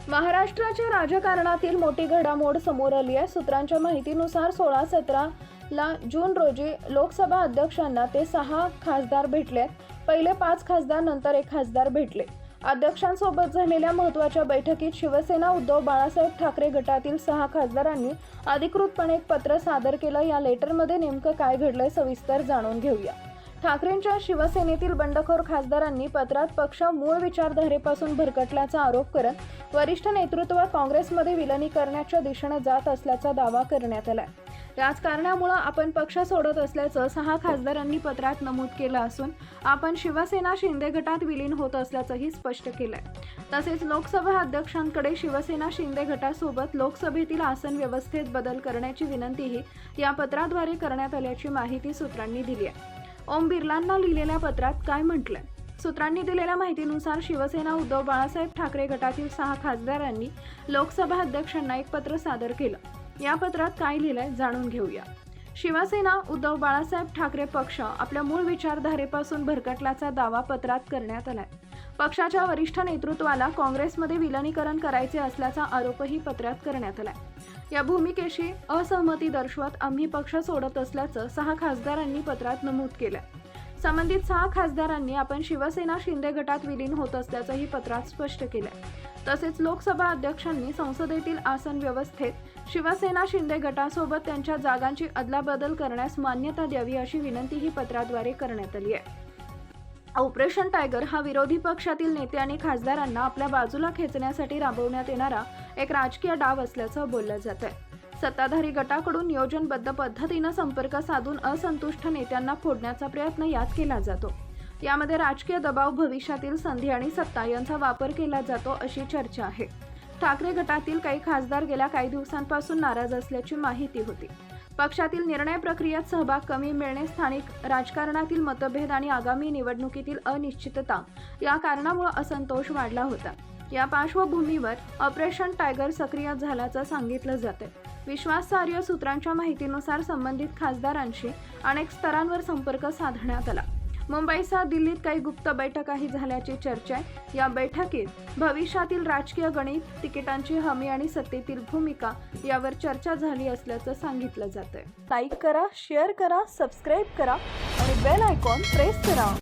महाराष्ट्राच्या राजकारणातील मोठी घडामोड समोर आली आहे। सूत्रांच्या माहितीनुसार 16-17 जून रोजी लोकसभा अध्यक्षांना ते 6 खासदार भेटले। पहिले 5 खासदार, नंतर 1 खासदार भेटले। अध्यक्षांसोबत झालेल्या महत्त्वाच्या बैठकीत शिवसेना उद्धव बाळासाहेब ठाकरे गटातील 6 खासदारांनी अधिकृतपणे एक पत्र सादर केलं। या लेटरमध्ये नेमकं काय घडलंय सविस्तर जाणून घेऊया। ठाकरेंच्या शिवसेनेतील बंडखोर खासदारांनी पत्रात पक्ष मूळ विचारधारेपासून भरकटल्याचा आरोप करत वरिष्ठ नेतृत्व काँग्रेसमध्ये विलीनीकरणाच्या दिशेने जात असल्याचा दावा करण्यात आलाय। याच कारणामुळे आपण पक्ष सोडत असल्याचं 6 खासदारांनी पत्रात नमूद केलं असून आपण शिवसेना शिंदे गटात विलीन होत असल्याचंही स्पष्ट केलंय। तसेच लोकसभा अध्यक्षांकडे शिवसेना शिंदे गटासोबत लोकसभेतील आसन व्यवस्थेत बदल करण्याची विनंतीही या पत्राद्वारे करण्यात आल्याची माहिती सूत्रांनी दिली आहे। ओम बिर्लांना लिहिलेल्या पत्रात काय म्हटलंय? सूत्रांनी दिलेल्या माहितीनुसार शिवसेना उद्धव बाळासाहेब ठाकरे गटातील 6 खासदारांनी लोकसभा अध्यक्षांना एक पत्र सादर केलं। या पत्रात काय लिहिलंय जाणून घेऊया। शिवसेना उद्धव बाळासाहेब ठाकरे पक्ष आपल्या मूळ विचारधारेपासून भरकटल्याचा दावा पत्रात करण्यात आलाय। पक्षाच्या वरिष्ठ नेतृत्वाला काँग्रेसमध्ये विलीनीकरण करायचे असल्याचा आरोपही पत्रात करण्यात आलाय। या भूमिकेशी असहमती दर्शवत आम्ही पक्ष सोडत असल्याचं 6 खासदारांनी पत्रात नमूद केलंय। संबंधित 6 खासदारांनी आपण शिवसेना शिंदे गटात विलीन होत असल्याचंही पत्रात स्पष्ट केलंय। तसेच लोकसभा अध्यक्षांनी संसदेतील आसन व्यवस्थेत शिवसेना शिंदे गटासोबत त्यांच्या जागांची अदलाबदल करण्यास मान्यता द्यावी अशी विनंतीही पत्राद्वारे करण्यात आली आहे। ऑपरेशन टायगर हा विरोधी पक्षातील नेते आणि खासदारांना आपल्या बाजूला खेचण्यासाठी राबवण्यात येणारा एक राजकीय डाव असल्याचं बोललं जातंय। सत्ताधारी गटाकडून नियोजनबद्ध पद्धतीनं संपर्क साधून असंतुष्ट नेत्यांना फोडण्याचा प्रयत्न यात केला जातो। यामध्ये राजकीय दबाव, भविष्यातील संधी आणि सत्ता यांचा वापर केला जातो अशी चर्चा आहे। ठाकरे गटातील काही खासदार गेल्या काही दिवसांपासून नाराज असल्याची माहिती होती। पक्षातील निर्णय प्रक्रियेत सहभाग कमी मिळणे, स्थानिक राजकारणातील मतभेद आणि आगामी निवडणुकीतील अनिश्चितता या कारणामुळे असंतोष वाढला होता। या पार्श्वभूमीवर ऑपरेशन टायगर सक्रिय झाल्याचं सांगितलं जातंय। विश्वासार्ह सूत्रांच्या माहितीनुसार संबंधित खासदारांशी अनेक स्तरांवर संपर्क साधण्यात आला। मुंबईसह दिल्लीत काही गुप्त बैठकाही झाल्याची चर्चा आहे। या बैठकीत भविष्यातील राजकीय गणित, तिकिटांची हमी आणि सत्तेतील भूमिका यावर चर्चा झाली असल्याचं सांगितलं जातंय। लाईक करा, शेअर करा, सबस्क्राईब करा आणि बेल आयकॉन प्रेस करा।